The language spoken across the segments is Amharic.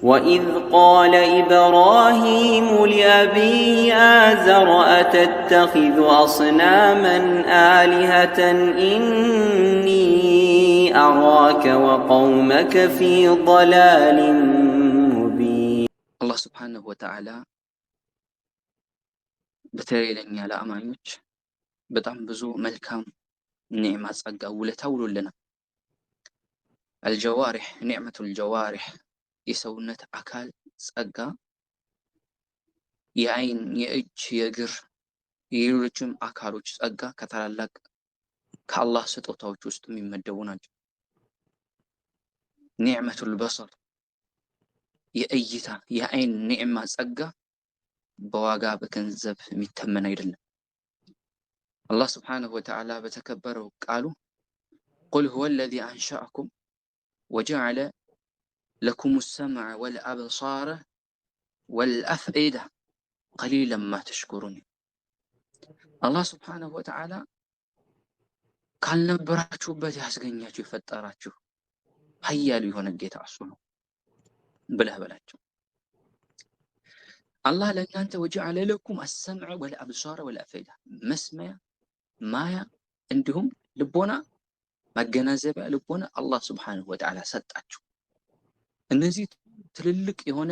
وإذ قال إبراهيم لأبيه آزر أتتخذ أصناما آلهة إني أراك وقومك في ضلال مبين. الله سبحانه وتعالى بتري لنا لا أمانيك በጣም ብዙ መልካም ኒዕማ ጸጋ ውለታ ውሎልናል። አልጀዋሪህ ኒዕመቱል ጀዋሪህ የሰውነት አካል ጸጋ የአይን፣ የእጅ፣ የእግር፣ የሌሎችም አካሎች ጸጋ ከታላላቅ ከአላህ ስጦታዎች ውስጥ የሚመደቡ ናቸው። ኒዕመቱል በሰር የእይታ የአይን ኒዕማ ጸጋ በዋጋ በገንዘብ የሚተመን አይደለም። الله سبحانه وتعالى بتكبره قالوا قل هو الذي أنشأكم وجعل لكم السمع والأبصار والأفئدة قليلا ما تشكرون. الله سبحانه وتعالى قال نبراتشو بتي حسقنياتشو يفتراتشو هيا ليهون الجيت عصونه بلاتشو الله لأن أنت وجعل لكم السمع والأبصار والأفئدة مسمع ማያ እንዲሁም ልቦና ማገናዘቢያ ልቦና አላህ Subhanahu Wa Ta'ala ሰጣችሁ። እነዚህ ትልልቅ የሆነ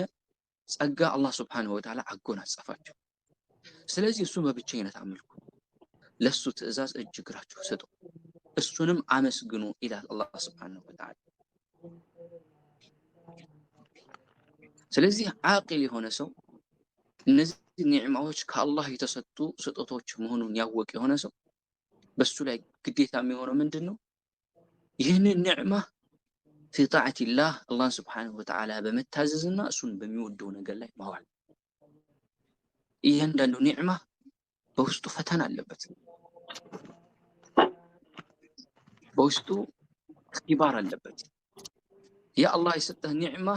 ጸጋ አላህ Subhanahu Wa Ta'ala አጎናጸፋችሁ። ስለዚህ እሱ በብቸኝነት አምልኩ፣ ለሱ ትእዛዝ እጅ እግራችሁ ስጡ፣ እሱንም አመስግኑ ይላል አላህ Subhanahu Wa Ta'ala። ስለዚህ አቂል የሆነ ሰው እነዚህ ኒዕማዎች ከአላህ የተሰጡ ስጦታዎች መሆኑን ያወቀ የሆነ ሰው በሱ ላይ ግዴታ የሚሆነው ምንድነው? ይህንን ኒዕማ في طاعة الله الله سبحانه وتعالى በመታዘዝና እሱን በሚወደው ነገር ላይ ማዋል። እያንዳንዱ ኒዕማ በውስጡ ፈተና አለበት፣ በውስጡ እክትባር አለበት። ያ አላህ የሰጠህ ኒዕማ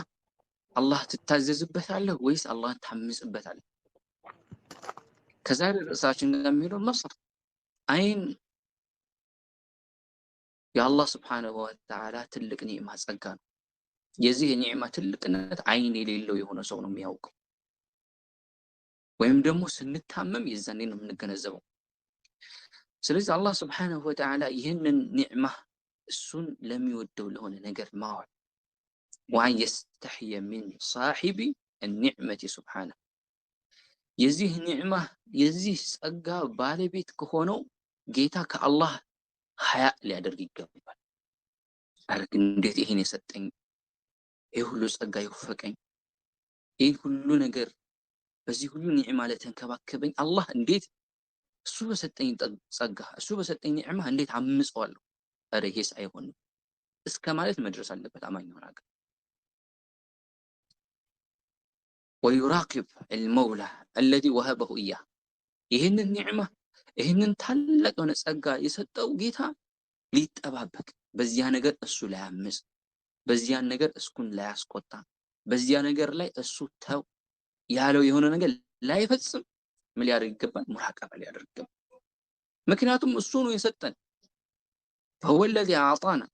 አላህ ትታዘዝበታለህ ወይስ አላህን ታምጽበታለህ? ከዛሬ ርዕሳችን ጋር የሚለው መሰር አይን የአላህ Subhanahu Wa Ta'ala ትልቅ ኒዕማ ጸጋ ነው። የዚህ ኒዕማ ትልቅነት አይን የሌለው የሆነ ሰው ነው የሚያውቀው፣ ወይም ደግሞ ስንታመም የዛኔ ነው የምንገነዘበው። ስለዚህ አላህ Subhanahu Wa Ta'ala ይህንን ኒዕማ እሱን ለሚወደው ለሆነ ነገር ማዋል وأن يستحي من صاحب النعمة سبحانه የዚህ ኒዕማ የዚህ ጸጋ ባለቤት ከሆነው ጌታ ከአላህ ሀያ ሊያደርግ ይገባል። አረግ እንዴት ይሄን የሰጠኝ ይሄ ሁሉ ጸጋ ይወፈቀኝ ይሄ ሁሉ ነገር በዚህ ሁሉ ኒዕማ ለተንከባከበኝ አላህ እንዴት እሱ በሰጠኝ ጸጋ እሱ በሰጠኝ ኒዕማ እንዴት አምጸዋለሁ? አረ ይሄስ አይሆንም እስከ ማለት መድረስ አለበት አማኝ ሆናል። ويراقب المولى الذي وهبه إياه ይህንን ኒዕማ ይህንን ታላቅ የሆነ ጸጋ የሰጠው ጌታ ሊጠባበቅ በዚያ ነገር እሱ ላይ አምጽ፣ በዚያ ነገር እሱን ላይ አስቆጣ፣ በዚያ ነገር ላይ እሱ ተው ያለው የሆነ ነገር ላይ ፈጽም ምን ሊያደርግ ይገባል? ሙራቀባ ሊያደርግ ይገባል። ምክንያቱም እሱ ነው የሰጠን። فهو الذي أعطانا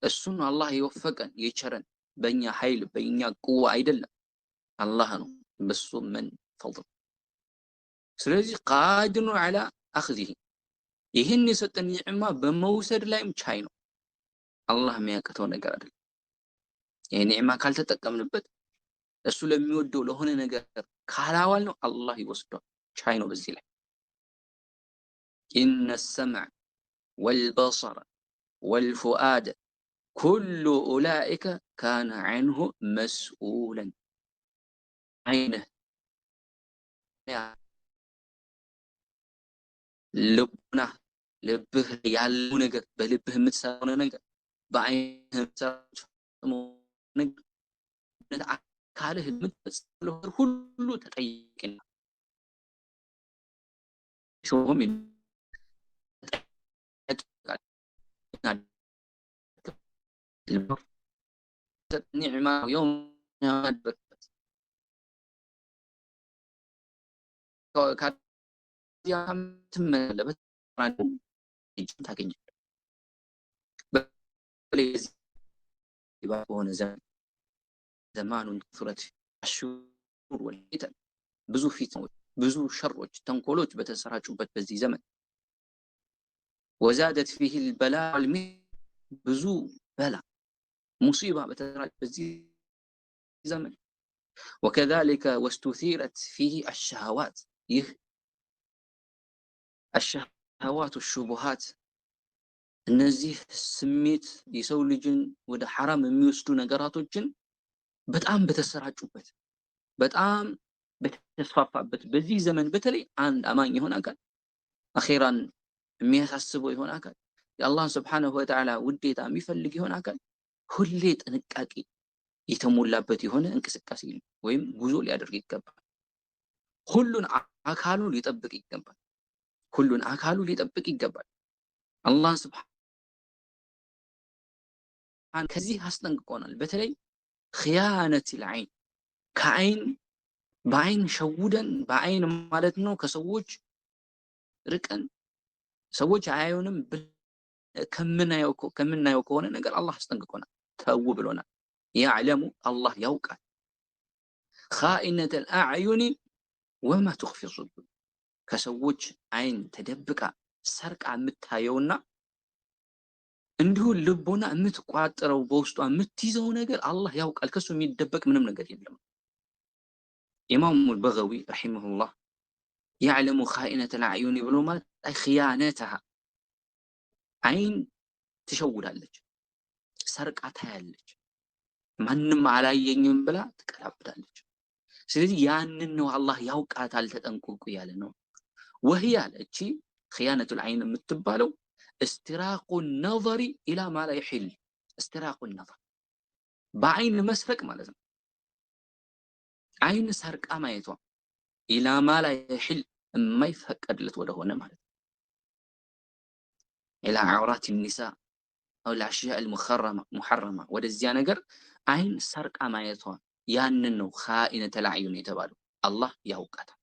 እሱ ነው አላህ የወፈቀን የቸረን፣ በእኛ ኃይል በእኛ ቁዋ አይደለም፣ አላህ ነው በሱ ምን ፈضل። ስለዚህ ቃድሩ على أخذه ይህን የሰጠን ኒዕማ በመውሰድ ላይም ቻይ ነው። አላህ የሚያቅተው ነገር አይደለም። ይሄ ኒዕማ ካልተጠቀምንበት እሱ ለሚወደው ለሆነ ነገር ካላዋል ነው አላህ ይወስደዋል። ቻይ ነው በዚህ ላይ إن السمع والبصر والفؤاد كل أولئك كان عنه مسؤولا عينه ልቡና ልብህ ያለው ነገር በልብህ የምትሰራው ነገር በአይንህ የምትሰራው ነገር አካልህ የምትፈጽመው ሁሉ ተጠያቂና ሾም ኒዕማ የውም ያድረክበት ትመለበት ታገኛለህ። በሆነ ዘመን زمان كثرت الشرور والفتن ብዙ ፊትናዎች ብዙ ሸሮች ተንኮሎች በተሰራጩበት በዚህ ዘመን وزادت فيه البلاء ብዙ በላ ሙሲባ በተሰራጨበት በዚህ ዘመን وكذلك واستثيرت فيه الشهوات ይህ الشهوات والشبهات እነዚህ ስሜት የሰው ልጅን ወደ ሐራም የሚወስዱ ነገራቶችን በጣም በተሰራጩበት በጣም በተስፋፋበት በዚህ ዘመን በተለይ አንድ አማኝ የሆነ አካል አኺራን የሚያሳስበው የሆነ አካል የአላህ Subhanahu Wa Ta'ala ውዴታ የሚፈልግ የሆነ አካል ሁሌ ጥንቃቄ የተሞላበት የሆነ እንቅስቃሴ ወይም ጉዞ ሊያደርግ ይገባል። ሁሉን አካሉ ሊጠብቅ ይገባል። ሁሉን አካሉ ሊጠብቅ ይገባል። አላህ Subhanahu ከዚህ አስጠንቅቆናል። በተለይ ኺያነቱ العين ከአይን በአይን ሸውደን በአይን ማለት ነው ከሰዎች ርቀን ሰዎች አያዩንም ከምናየው ከሆነ ነገር አላህ አስጠንቅቆናል። ተው ብሎናል። يعلم الله ያውቃል خائنة الأعين وما تخفي الصدور ከሰዎች አይን ተደብቃ ሰርቃ የምታየውና እንዲሁ ልቦና የምትቋጥረው በውስጧ የምትይዘው ነገር አላህ ያውቃል። ከሱ የሚደበቅ ምንም ነገር የለም። ኢማሙ አልበገዊ ረሂመሁላህ يعلم خائنة الأعين ብሎ ማለት አይ ኺያነተሃ አይን ትሸውዳለች፣ ሰርቃ ታያለች፣ ማንም አላየኝም ብላ ትቀላብዳለች። ስለዚህ ያንን ነው አላህ ያውቃታል ተጠንቅቁ ያለ ነው። وهي እቺ ኺያነቱ العين የምትባለው استراق النظر الى ما لا يحل استراق النظر በአይን መስረቅ ማለት ነው። አይን ሰርቃ ማየቷ الى ما لا يحل የማይፈቀድለት ወደሆነ ማለት ነው። الى عورات النساء او الاشياء المحرمه ወደዚያ ነገር አይን ሰርቃ ማየቷ ያንን ነው خائنة الأعين የተባለው አላህ ያውቃታል።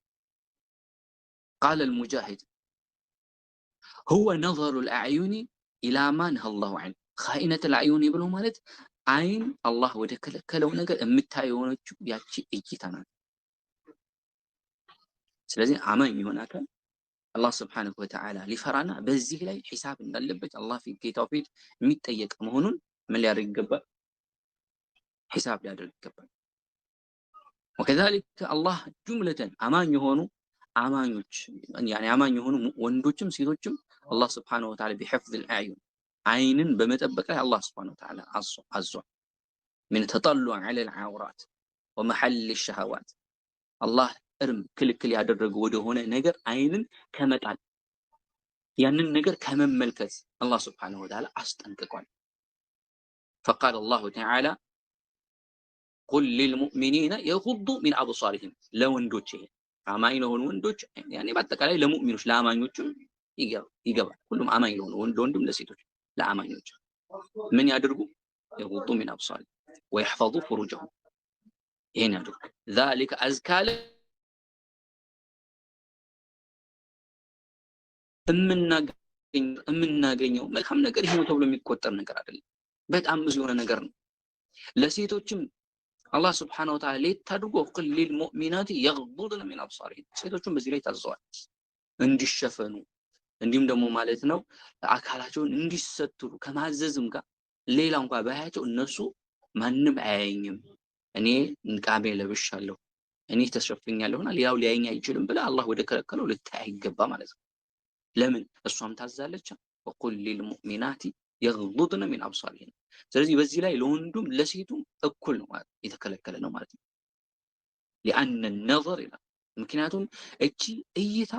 قال المجاهد هو نظر الأعين إلى ما نهى الله عنه خائنة الأعين ብሎ ማለት አይን አላህ ወደ ከለከለው ነገር የምታየውነችው ያቺ እይታ ናት። ስለዚህ አማኝ የሆነ አካል አላህ Subhanahu Wa Ta'ala ሊፈራና በዚህ ላይ ሒሳብ እንዳለበት አላህ ፊት ጌታው ፊት የሚጠየቅ መሆኑን ምን ሊያደርግ ይገባል? ሒሳብ ሊያደርግ ይገባል። وكذلك الله جملة አማኝ የሆኑ አማኞች يعني አማኝ የሆኑ ወንዶችም ሴቶችም አላህ Subhanahu Wa Ta'ala بحفظ الأعين አይንን በመጠበቅ ላይ አላህ Subhanahu Wa Ta'ala አዟል። من تطلع على العورات ومحل الشهوات አላህ እርም ክልክል ያደረገው ወደሆነ ነገር አይንን ከመጣል ያንን ነገር ከመመልከት አላህ Subhanahu Wa Ta'ala አስጠንቅቋል። فقال الله تعالى قل للمؤمنين يغضوا من أبصارهم ለወንዶች ይሄ አማኝ ለሆኑ ወንዶች ያኔ በአጠቃላይ ለሙእሚኖች ለአማኞችም ይገባል። ሁሉም አማኝ ለሆኑ ወንድም ለሴቶች ለአማኞች ምን ያድርጉ? يغضوا من أبصارهم ويحفظوا فروجهم ይሄን ያድርጉ ذلك أزكى የምናገኘው መልካም ነገር ይሄ ነው ተብሎ የሚቆጠር ነገር አይደለም። በጣም ብዙ የሆነ ነገር ነው። ለሴቶችም አላህ Subhanahu Wa Ta'ala ሌት አድርጎ قل للمؤمنات يغضضن من أبصارهن ሴቶችም በዚህ ላይ ታዘዋል እንዲሸፈኑ እንዲሁም ደግሞ ማለት ነው አካላቸውን እንዲሰትሩ ከማዘዝም ጋር ሌላ እንኳን ባያቸው እነሱ ማንም አያየኝም እኔ ንቃቤ ለብሻለሁ እኔ ተሸፍኛለሁና ሌላው ሊያየኝ አይችልም ብለ አላህ ወደ ከለከለው ልታይ ይገባ ማለት ነው። ለምን እሷም ታዛለች وقل للمؤمنات يغضضن من أبصارهن ስለዚህ በዚህ ላይ ለወንዱም ለሴቱም እኩል ነው ማለት የተከለከለ ነው ማለት ነው። لأن النظر إلى ምክንያቱም እቺ እይታ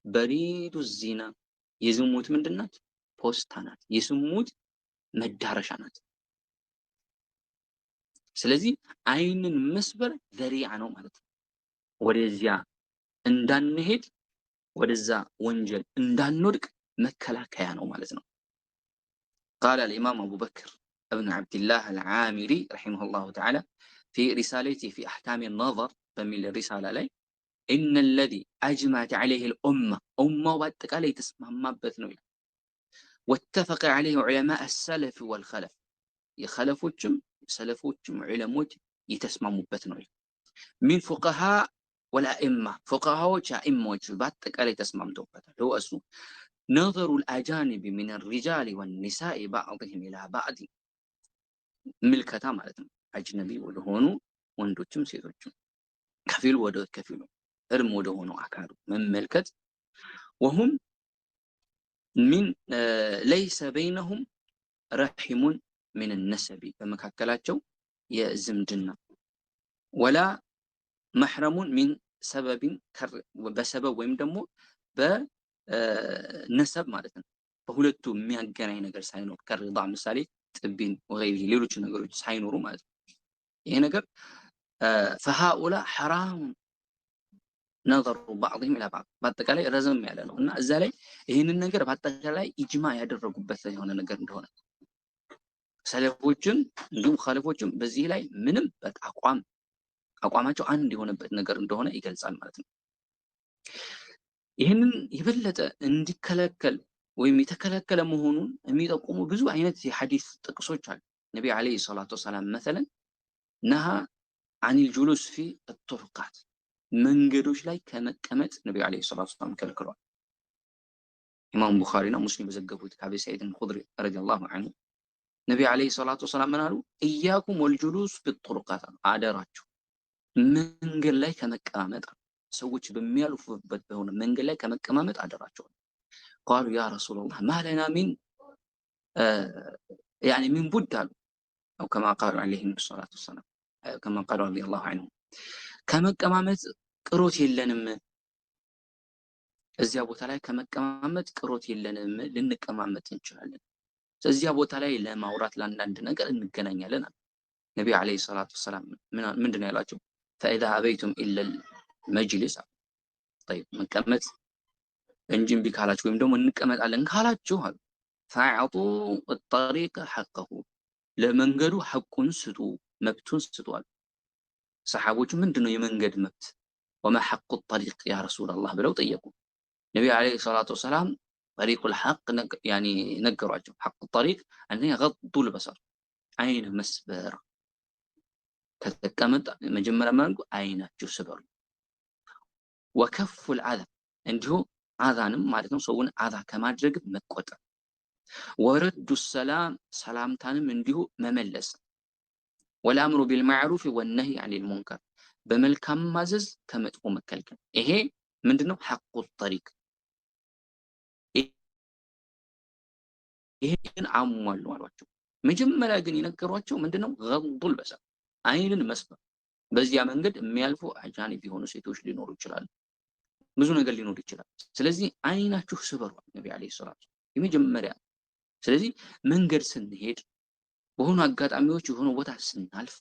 በሪዱ ዚና የዝሙት ምንድናት? ፖስታ ናት። የዝሙት መዳረሻ ናት። ስለዚህ አይንን መስበር ዘሪዓ ነው ማለት ነው። ወደዚያ እንዳንሄድ ወደዛ ወንጀል እንዳንወድቅ መከላከያ ነው ማለት ነው። قال الإمام أبو بكر ابن عبد الله العامري رحمه الله تعالى في رسالته في أحكام النظر بميل الرسالة لي إن الذي أجمعت عليه الأمة واتقالي تسمع ما بثنوي واتفق عليه علماء السلف والخلف يخلفوتشم سلفوتشم علموت የተስማሙበት ነው። ሚን ፉቀሃ ወልአኢማ ፉቀሃዎች አኢማዎች በአጠቃላይ ተስማምተውበታል። هو እሱ ነظሩ الأجانب من الرجال والنساء بعضهم إلى بعض ምልከታ ማለት ነው። አጅነቢ ወደሆኑ ወንዶችም ሴቶችም ከፊሉ ወደ ከፊሉ እርም ወደ ሆነው አካሉ መመልከት وهم من ليس بينهم رحم من النسب በመካከላቸው የዝምድና ወላ محرمون من سبب በሰበብ ወይም ደግሞ በነሰብ ማለት ነው። በሁለቱ የሚያገናኝ ነገር ሳይኖር ከርዳ ምሳሌ ጥቢን ወይም ሌሎች ነገሮች ሳይኖሩ ማለት ነው። ይሄ ነገር فهؤلاء حرام نظر بعضهم الى بعض በአጠቃላይ ረዘም ያለ ነው እና እዛ ላይ ይሄንን ነገር በአጠቃላይ ኢጅማ ያደረጉበት የሆነ ነገር እንደሆነ ሰለፎችን እንዲሁም ኻሊፎችን በዚህ ላይ ምንም አቋማቸው አንድ የሆነበት ነገር እንደሆነ ይገልጻል ማለት ነው። ይህንን የበለጠ እንዲከለከል ወይም የተከለከለ መሆኑን የሚጠቁሙ ብዙ አይነት የሐዲስ ጥቅሶች አሉ። ነቢ አለይሂ ሰላቱ ወሰላም مثلا نهى عن الجلوس في الطرقات መንገዶች ላይ ከመቀመጥ ነቢ አለይሂ ሰላቱ ወሰላም ከልክለዋል። ኢማም ቡኻሪና ሙስሊም በዘገቡት ከአቢ ሰዒድ አልኹድሪ ረዲየላሁ ዐንሁ ነቢ አለይሂ ሰላቱ ወሰላም ምን አሉ? ኢያኩም ወልጁሉስ ቢጡሩቃት አደራችሁ መንገድ ላይ ከመቀማመጥ ሰዎች በሚያልፉበት በሆነ መንገድ ላይ ከመቀማመጥ አደራቸው። ቃሉ ያ ረሱላህ ማለና ሚን يعني من ቡድ አሉ او كما قالوا عليه الصلاه والسلام كما قالوا رضي الله عنهم ከመቀማመጥ ቅሮት የለንም እዚያ ቦታ ላይ ከመቀማመጥ ቅሮት የለንም ልንቀማመጥ እንችላለን። እዚያ ቦታ ላይ ለማውራት ለአንዳንድ ነገር እንገናኛለን። ነቢ አለይሂ ሰላቱ ወሰላም ምንድን ነው ያላቸው? فإذا أبيتم إلا المجلس طيب መቀመጥ እንጂ እምቢ ካላችሁ ወይም ደግሞ እንቀመጣለን ካላችሁ አሉ فأعطوا الطريق حقه ለመንገዱ ሐቁን ስጡ መብቱን ስጡ አሉ። ሰሃቦቹ ምንድነው የመንገድ መብት? وما حق الطريق يا رسول الله ብለው ጠየቁ። ነቢ አለይሂ ሰላቱ ወሰላም طريق الحق يعني ነገሯቸው። حق الطريق أن يغض البصر አይን መስበር ከተቀመጠ መጀመሪያ ማንቁ አይናችሁ ስበሩ። وكف العذى እንዲሁ አዛንም ማለት ነው ሰውን አዛ ከማድረግ መቆጠብ። ወረዱ ሰላም ሰላምታንም እንዲሁ መመለስ። والامر بالمعروف والنهي عن المنكر በመልካም ማዘዝ ከመጥፎ መከልከል። ይሄ ምንድነው? حق الطريق ይሄን አሟሉ አሏቸው። መጀመሪያ ግን የነገሯቸው ምንድነው? غض البصر አይንን መስበር። በዚያ መንገድ የሚያልፉ አጃኒብ የሆኑ ሴቶች ሊኖሩ ይችላሉ፣ ብዙ ነገር ሊኖር ይችላል። ስለዚህ አይናችሁ ስበሩ ነቢ አለይሂ ሰላቱ የመጀመሪያ። ስለዚህ መንገድ ስንሄድ በሆኑ አጋጣሚዎች የሆኑ ቦታ ስናልፍ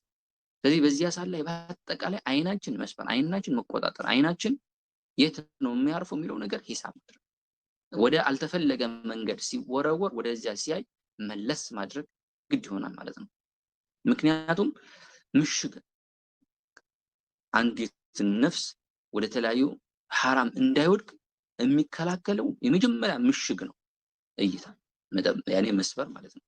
ስለዚህ በዚያ ሳለ በአጠቃላይ አይናችን መስበር፣ አይናችን መቆጣጠር፣ አይናችን የት ነው የሚያርፈው የሚለው ነገር ሂሳብ ማድረግ፣ ወደ አልተፈለገ መንገድ ሲወረወር ወደዚያ ሲያይ መለስ ማድረግ ግድ ይሆናል ማለት ነው። ምክንያቱም ምሽግ አንዲት ነፍስ ወደ ተለያዩ ሐራም እንዳይወድቅ የሚከላከለው የመጀመሪያ ምሽግ ነው እይታ ያኔ መስበር ማለት ነው።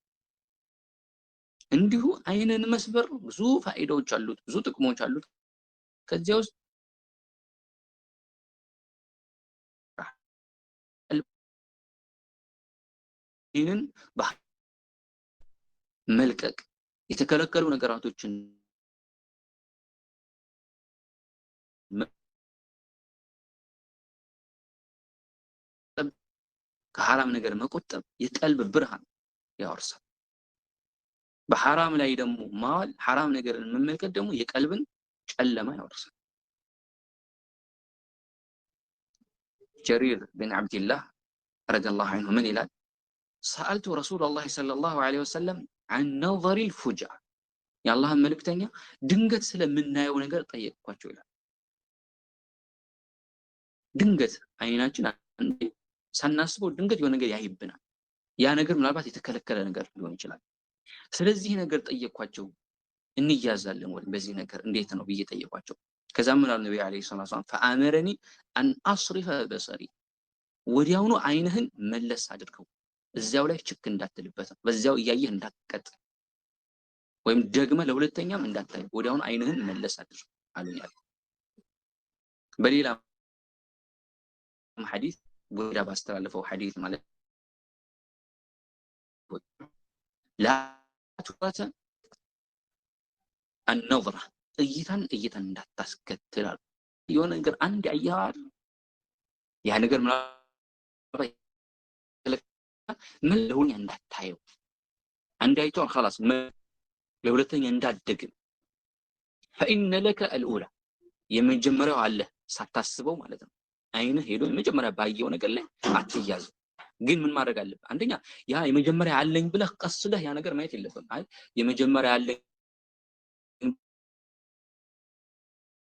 እንዲሁ አይንን መስበር ብዙ ፋይዳዎች አሉት፣ ብዙ ጥቅሞች አሉት። ከዚያ ውስጥ ይህንን መልቀቅ የተከለከሉ ነገራቶችን ከሐራም ነገር መቆጠብ የቀልብ ብርሃን ያወርሳል። በሐራም ላይ ደግሞ ማዋል ሐራም ነገርን መመልከት ደግሞ የቀልብን ጨለማ ያወርሳል። ጀሪር ብን አብድላህ ረዲየላሁ ዐንሁ ምን ይላል? ሰአልቱ ረሱለላህ ሰለላሁ ዐለይሂ ወሰለም عن نظر الفجأة የአላህን መልእክተኛ ድንገት ስለምናየው ነገር ጠየቅኳቸው ይላል። ድንገት አይናችን ሳናስበው ድንገት የሆነ ነገር ያይብናል። ያ ነገር ምናልባት የተከለከለ ነገር ሊሆን ይችላል። ስለዚህ ነገር ጠየቅኳቸው፣ እንያዛለን ወይ በዚህ ነገር እንዴት ነው ብዬ ጠየቅኳቸው። ከዛ ምን አለ ነብዩ አለይሂ ሰላቱ ወሰለም فآمرني أن أصرف بصري ወዲያውኑ አይንህን መለስ አድርገው እዚያው ላይ ችክ እንዳትልበት፣ በዚያው እያየህ እንዳትቀጥ። ወይም ደግመ ለሁለተኛም እንዳታይ ወዲያውኑ አይንህን መለስ አድርግ አሉኝ። በሌላ ሐዲስ ወዳ ባስተላለፈው ሐዲስ ማለት ላ ትዋተ النظرة እይታን እንዳታስከትል አሉ። የሆነ ነገር አንድ ያያል ያ ነገር ምን ለሁን እንዳታየው አንድ አይቶ خلاص ለሁለተኛ እንዳትደግም فإن لك الأولى የመጀመሪያው አለ ሳታስበው ማለት ነው። አይንህ ሄዶ የመጀመሪያ ባየው ነገር ላይ አትያዝ። ግን ምን ማድረግ አለብህ? አንደኛ ያ የመጀመሪያ አለኝ ብለህ ቀስደህ ያ ነገር ማየት የለብህም። አይ የመጀመሪያ አለኝ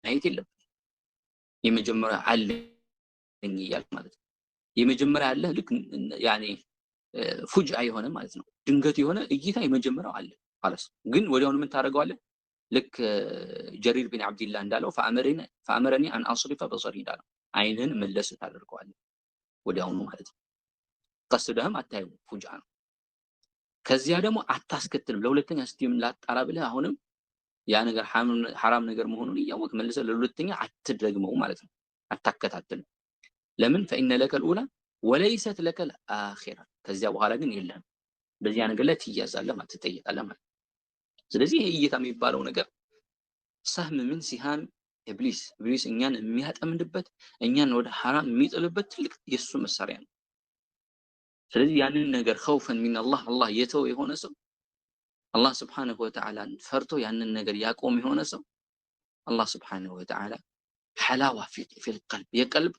ማየት የለብህም። የመጀመሪያ አለኝ እያልክ ማለት ነው። የመጀመሪያ አለ ልክ ያኔ ፉጅአ የሆነ ማለት ነው። ድንገት የሆነ እይታ የመጀመሪያው አለ خلاص። ግን ወዲያውኑ ምን ታደርገዋለህ? ልክ ጀሪር ቢን አብድላህ እንዳለው ፈአመረኒ አን አስሪፈ በሰሪ እንዳለው አይንህን መለስ ታደርገዋለህ ወዲያውኑ ማለት ነው። ቀስደህም አታየው ፉጅአ ነው። ከዚያ ደግሞ አታስከትልም። ለሁለተኛ ስቲም ላጣራ ብለህ አሁንም ያ ነገር ሐራም ነገር መሆኑን እያወቅህ መልሰህ ለሁለተኛ አትደግመው ማለት ነው። አታከታትልም። ለምን فإن لك الأولى وليست لك الآخرة ከዚያ በኋላ ግን የለህም። በዚያ ነገር ላይ ትያዛለህ ማለት ትጠየቃለህ ማለት። ስለዚህ ይሄ እይታ የሚባለው ነገር ሰህም ምን ሲሃም ኢብሊስ እኛን የሚያጠምድበት እኛን ወደ ሐራም የሚጥልበት ትልቅ የሱ መሳሪያ ነው። ስለዚህ ያንን ነገር خوفا من الله አላህ የተው የሆነ ሰው አላህ Subhanahu Wa Ta'ala ፈርቶ ያንን ነገር ያቆም የሆነ ሰው አላህ Subhanahu Wa Ta'ala حلاوة في القلب የቀልብ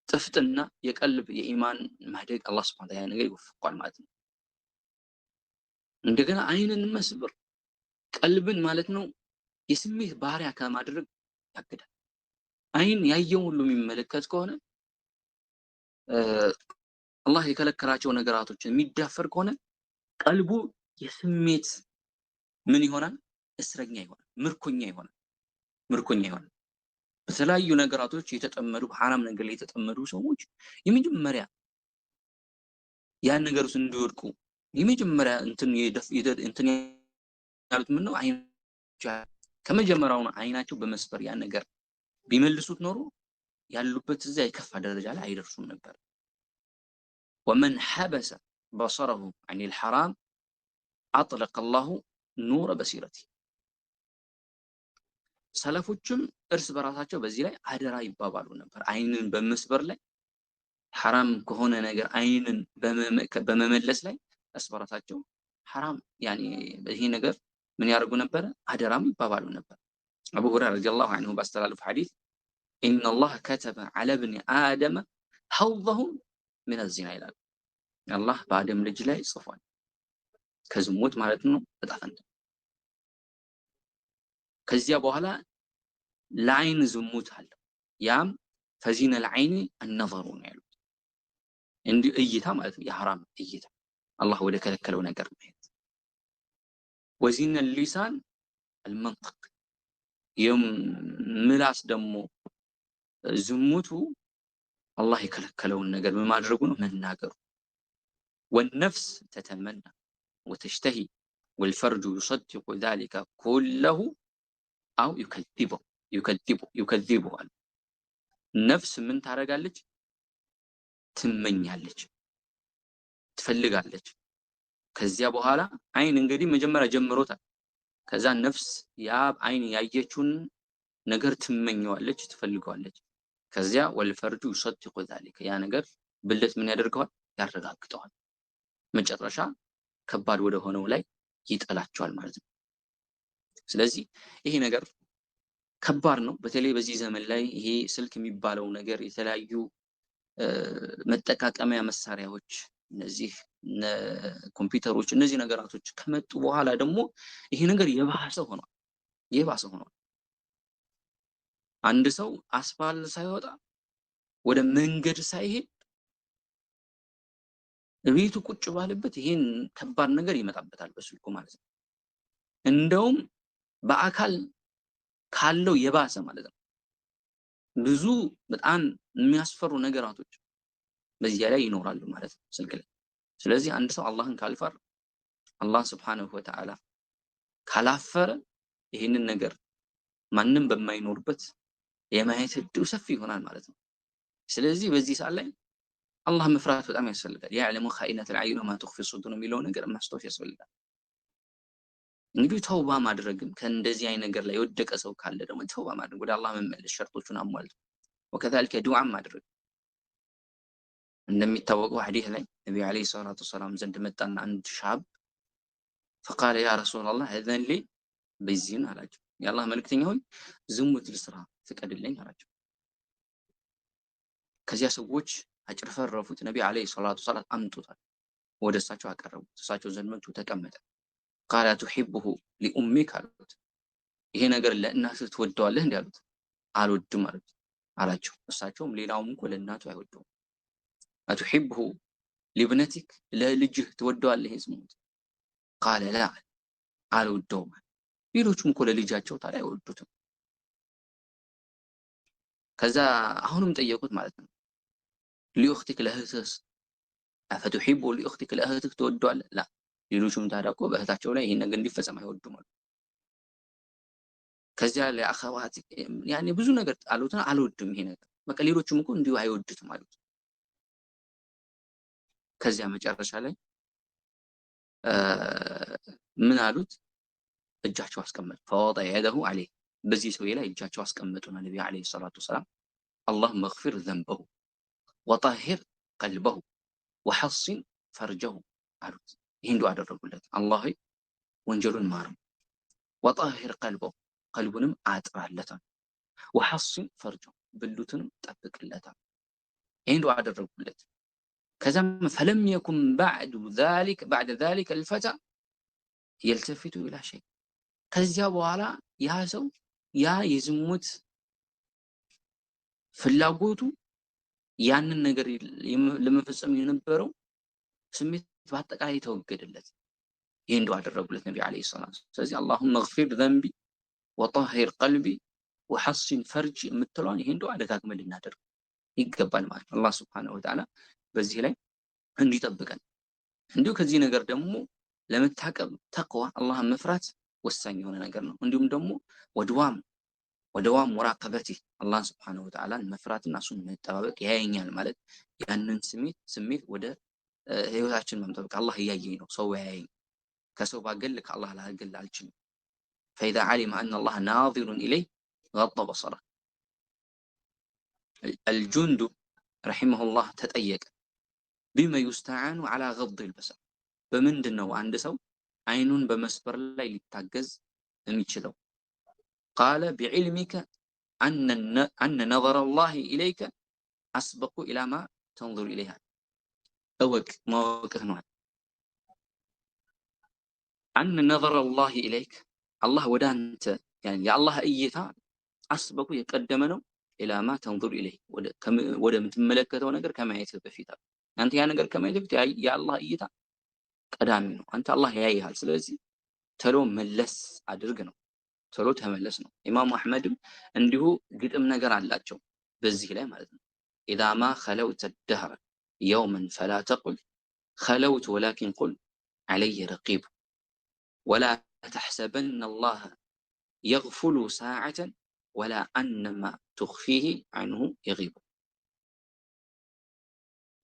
ጥፍጥና የቀልብ የኢማን ማደግ አላህ Subhanahu Wa Ta'ala ነገር ይወፍቋል ማለት ነው። እንደገና አይንን መስበር ቀልብን ማለት ነው የስሜት ባህሪያ ከማድረግ ያግዳል። አይን ያየው ሁሉ የሚመለከት ከሆነ አላህ የከለከላቸው ነገራቶችን የሚዳፈር ከሆነ ቀልቡ የስሜት ምን ይሆናል? እስረኛ ይሆናል፣ ምርኮኛ ይሆናል። በተለያዩ ነገራቶች የተጠመዱ ሐራም ነገር ላይ የተጠመዱ ሰዎች የመጀመሪያ ያን ነገር ውስጥ እንዲወድቁ የመጀመሪያ እንትን ያሉት ምን ነው? ከመጀመሪያው አይናቸው በመስበር ያን ነገር ቢመልሱት ኖሮ ያሉበት እዚያ የከፋ ደረጃ ላይ አይደርሱም ነበር። ومن حبس بصره عن الحرام أطلق الله نور بصيرته ሰለፎችም እርስ በራሳቸው በዚህ ላይ አደራ ይባባሉ ነበር። አይንን በመስበር ላይ ሐራም ከሆነ ነገር አይንን በመመለስ ላይ እርስ በራሳቸው ሐራም ያኒ ይሄ ነገር ምን ያደርጉ ነበር? አደራም ይባባሉ ነበር። አቡ ሁረይራ ረዲየላሁ ዐንሁ ባስተላለፉ ሐዲስ إن الله كتب على ابن آدم حظه من الزنا ይላል። አላህ በአደም ልጅ ላይ ጽፏል ከዝሙት ማለት ነው በጣፈንተ። ከዚያ በኋላ ለአይን ዝሙት አለ። ያም ፈዚነ العين النظر ነው ያሉት። እንዲህ እይታ ማለት ነው የሐራም እይታ አላህ ወደ ከለከለው ነገር ማየት። ወዚነ اللسان المنطق ምላስ ደግሞ ዝሙቱ አላህ የከለከለውን ነገር በማድረጉ ነው መናገሩ። والنفس تتمنى وتشتهي والفرج يصدق ذلك كله أو يكذبه ነፍስ ምን ታረጋለች? ትመኛለች፣ ትፈልጋለች። ከዚያ በኋላ አይን እንግዲህ መጀመሪያ ጀምሮታል። ከዛ ነፍስ ያ አይን ያየችውን ነገር ትመኘዋለች፣ ትፈልገዋለች። ከዚያ ወልፈርጁ يصدق ذلك ያ ነገር ብልት ምን ያደርገዋል? ያረጋግጠዋል። መጨረሻ ከባድ ወደ ሆነው ላይ ይጠላቸዋል ማለት ነው። ስለዚህ ይሄ ነገር ከባድ ነው። በተለይ በዚህ ዘመን ላይ ይሄ ስልክ የሚባለው ነገር የተለያዩ መጠቃቀሚያ መሳሪያዎች እነዚህ ኮምፒውተሮች እነዚህ ነገራቶች ከመጡ በኋላ ደግሞ ይሄ ነገር የባሰ ሆኗል። አንድ ሰው አስፋልት ሳይወጣ ወደ መንገድ ሳይሄድ ቤቱ ቁጭ ባለበት ይሄን ከባድ ነገር ይመጣበታል በስልኩ ማለት ነው። እንደውም በአካል ካለው የባሰ ማለት ነው። ብዙ በጣም የሚያስፈሩ ነገራቶች በዚያ ላይ ይኖራሉ ማለት ነው ስልክ ላይ። ስለዚህ አንድ ሰው አላህን ካልፈራ አላህ ስብሓነሁ ወተዓላ ካላፈረ ይህንን ነገር ማንም በማይኖርበት የማየት እድሉ ሰፊ ይሆናል ማለት ነው። ስለዚህ በዚህ ሰዓት ላይ አላህ መፍራት በጣም ያስፈልጋል። ያዕለሙ ኻኢነተል አዕዩን ወማ ቱኽፊ ሱዱር የሚለው ነገር ማስታወስ ያስፈልጋል። እንግዲህ ተውባ ማድረግም ከእንደዚህ አይነት ነገር ላይ የወደቀ ሰው ካለ ደግሞ ተውባ ማድረግ ወደ አላህ መመለስ ሸርጦቹን አሟልቶ ወከዛሊከ ዱዓም ማድረግ። እንደሚታወቀው ሐዲስ ላይ ነብዩ አለይሂ ሰላቱ ወሰላም ዘንድ መጣና አንድ ሻብ ፈቃለ ያ ረሱላላህ እዘን ሊ በዚህን አላቸው። የአላህ መልእክተኛ ሆይ ዝሙት ልስራ ፍቀድልኝ አላቸው። ከዚያ ሰዎች አጭርፈረፉት። ነብዩ አለይሂ ሰላቱ ወሰላም አምጡታል፣ ወደ እሳቸው አቀረቡት። እሳቸው ዘንድ መጥቶ ተቀመጠ። ቃለ ቱሂቡሁ ሊኡሚክ አሉት። ይሄ ነገር ለእናትህ ትወደዋለህ እንዴ አሉት። አልወድም አላቸው። እሳቸውም ሌላውም እኮ ለእናቱ አይወደውም። አቱሂቡሁ ሊብነቲክ ለልጅህ ትወደዋለህ ዝሙት? ቃለ ላ አልወደውም። ሌሎቹም እኮ ለልጃቸው ታዲያ አይወዱትም። ከዛ አሁንም ጠየቁት ማለት ነው። ሊኡኽቲክ ለእህትህስ? አፈቱሂቡ ሊኡኽቲክ ለእህትህ ትወደዋለህ? ላ ሌሎቹም ታዲያ እኮ በእህታቸው ላይ ይሄን ነገር እንዲፈጸም አይወዱም አሉ። ከዚያ ለአኸዋት ያኔ ብዙ ነገር አሉትና አልወድም ይሄ ነገር በቃ ሌሎቹም እኮ እንዲሁ አይወዱትም አሉት። ከዚያ መጨረሻ ላይ ምን አሉት? እጃቸው አስቀመጡ። ፈወضع يده عليه በዚህ ሰውዬ ላይ እጃቸው አስቀመጡና ነብዩ አለይሂ ሰላቱ ወሰላም اللهم اغفر ذنبه وطهر قلبه وحصن فرجه አሉት። ይሄን ዱዓ አደረጉለት። አላህ ወንጀሉን ማረው፣ وطهر قلبه ቀልቡንም አጥራለታል፣ وحصن فرجه ብልቱንም ጠብቅለታል። ይሄን ዱዓ አደረጉለት። ከዛም فلم يكن بعد ذلك الفتى يلتفت الى شيء ከዚያ በኋላ ያ ሰው ያ የዝሙት ፍላጎቱ ያንን ነገር ለመፈጸም የነበረው ስሜት በአጠቃላይ ተወገደለት። ይሄን ዱዓ አደረጉለት ነብዩ አለይሂ ሰላም። ስለዚህ اللهم اغفر ذنبي وطهر قلبي وحصن فرجي የምትለውን ይሄን ዱዓ ደጋግመን ልናደርግ ይገባል ማለት ነው። አላህ Subhanahu Wa Ta'ala በዚህ ላይ እንዲጠብቀን። እንዲሁ ከዚህ ነገር ደግሞ ለመታቀብ ተቅዋ አላህን መፍራት ወሳኝ የሆነ ነገር ነው። እንዲሁም ደግሞ ወደዋም ሙራቀበቲ አላህ Subhanahu Wa Ta'ala መፍራትና እሱን መጠባበቅ ያየኛል ማለት ያንን ስሜት ወደ ህይወታችን ማምጣት አላህ እያየኝ ነው፣ ሰው ያየኝ፣ ከሰው ባገል ከአላህ ላገል አልችልም። فإذا علم أن الله ناظر إليه غض بصره. الجند رحمه الله تتأيق بما يستعان على غض البصر. በምንድነው አንድ ሰው አይኑን በመስበር ላይ ሊታገዝ የሚችለው? قال بعلمك أن نظر الله إليك أسبق إلى ما تنظر إليها. أوك موقف نوع أن نظر الله إليك الله ودانت يعني يا الله أيتا أسبق يقدمنا إلى ما تنظر إليه وده متملكته ونقر كما يتبفيتا أنت يا نقر كما يتبفيتا يا الله أيتا ቀዳሚ ነው። አንተ አላህ ያይሃል። ስለዚህ ተሎ መለስ አድርግ ነው፣ ተሎ ተመለስ ነው። ኢማሙ አህመድም እንዲሁ ግጥም ነገር አላቸው በዚህ ላይ ማለት ነው። ኢዛ ማ ኸለውተ ደህረ የውመን ፈላ ተቁል ኸለውት ወላኪን ቁል ዐለየ ረቂብ ወላ ተሕሰበነ አላህ የግፉሉ ሳዓተን ወላ አነማ ትኽፊህ ዐንሁ የጊቡ።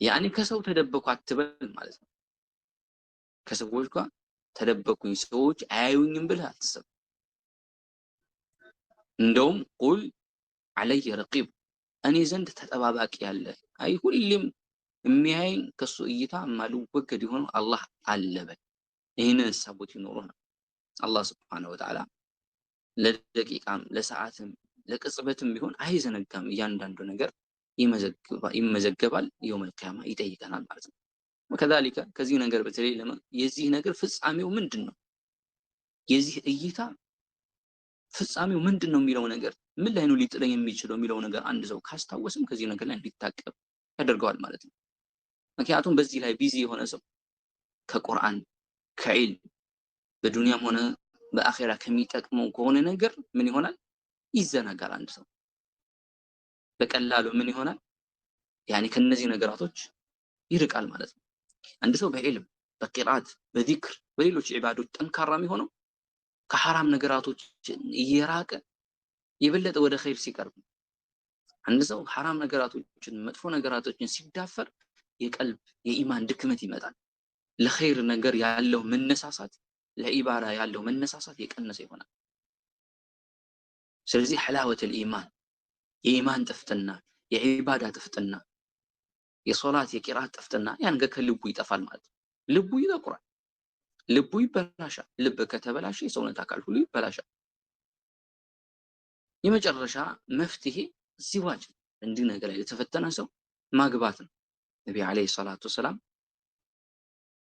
ያኔ ከሰው ተደበኩ አትበል ማለት ነው። ከሰዎች ጋር ተደበቁኝ ሰዎች አያዩኝም ብለህ አትሰብ። እንደውም ቁል ዐለየ ረቂብ እኔ ዘንድ ተጠባባቂ ያለ አይ ሁሌም የሚያየኝ ከሱ እይታ ማልወገድ የሆነው አላህ አለ በል። ይህንን ሀሳቦች ይኖሩና አላህ Subhanahu Wa Ta'ala ለደቂቃም ለሰዓትም ለቅጽበትም ቢሆን አይዘነጋም። እያንዳንዱ ነገር ይመዘገባል፣ የውመል ቂያማ ይጠይቀናል ማለት ነው። ወከዛሊከ ከዚህ ነገር በተለይ የዚህ ነገር ፍጻሜው ምንድነው? የዚህ እይታ ፍጻሜው ምንድነው የሚለው ነገር ምን ላይ ነው ሊጥለኝ የሚችለው የሚለው ነገር አንድ ሰው ካስታወስም ከዚህ ነገር ላይ እንዲታቀብ ያደርገዋል ማለት ነው። ምክንያቱም በዚህ ላይ ቢዚ የሆነ ሰው ከቁርአን ከዒልም በዱንያም ሆነ በአኺራ ከሚጠቅመው ከሆነ ነገር ምን ይሆናል? ይዘናጋል። አንድ ሰው በቀላሉ ምን ይሆናል? ያኔ ከነዚህ ነገራቶች ይርቃል ማለት ነው። አንድ ሰው በዕልም በቂራት በዚክር በሌሎች ዒባዶች ጠንካራ የሚሆነው ከሐራም ነገራቶች እየራቀ የበለጠ ወደ ኸይር ሲቀርብ። አንድ ሰው ሐራም ነገራቶችን መጥፎ ነገራቶችን ሲዳፈር የቀልብ የኢማን ድክመት ይመጣል። ለኸይር ነገር ያለው መነሳሳት ለኢባዳ ያለው መነሳሳት የቀነሰ ይሆናል። ስለዚህ ሐላወተል ኢማን የኢማን ጥፍጥና የዒባዳ ጥፍጥና የሶላት የቂራት ጥፍጥና ያን ከልቡ ይጠፋል ማለት ነው። ልቡ ይጠቁራል፣ ልቡ ይበላሻል። ልብ ከተበላሸ የሰውነት አካል ሁሉ ይበላሻል። የመጨረሻ መፍትሄ ዚዋጅ እንዲህ ነገር ላይ የተፈተነ ሰው ማግባት ነው። ነቢ ዓለይሂ ሰላቱ ወሰላም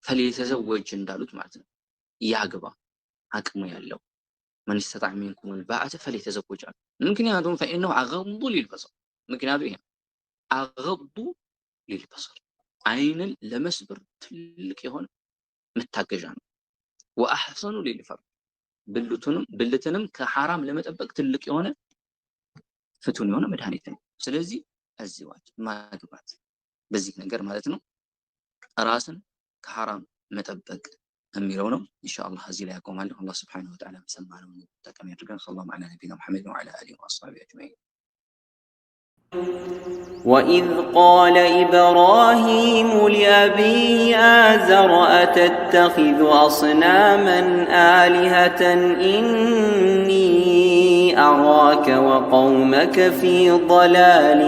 ፈሊተዘወጅ እንዳሉት ማለት ነው። ያግባ አቅሙ ያለው መን ኢስተጣዕ ሚንኩም አልባአተ ፈሊተዘወጅ አሉ። ምክንያቱም ፈኢነሁ አገዱ ሊልበሰር ምክንያቱም ይሄ አገዱ ሊልበሰር አይንን ለመስበር ትልቅ የሆነ መታገዣ ነው። ወአሕሰኑ ሊልፈርድ ብልትንም ከሐራም ለመጠበቅ ትልቅ የሆነ ፍቱን የሆነ መድኃኒት ነው። ስለዚህ አዝዋጅ ማግባት በዚህ ነገር ማለት ነው ራስን ከሐራም መጠበቅ የሚለው ነው። ኢንሻአላህ እዚህ ላይ ያቆማለሁ። አላህ ሱብሓነሁ ወተዓላ ሰማነው ተጠቃሚ ያድርገን። ሰለላሁ ዐላ ነቢይና ሙሐመድ ወዐላ አሊሂ ወአስሐቢሂ አጅመዒን። وإذ قال إبراهيم لأبيه آزر أتتخذ أصناما آلهة إني أراك وقومك في ضلال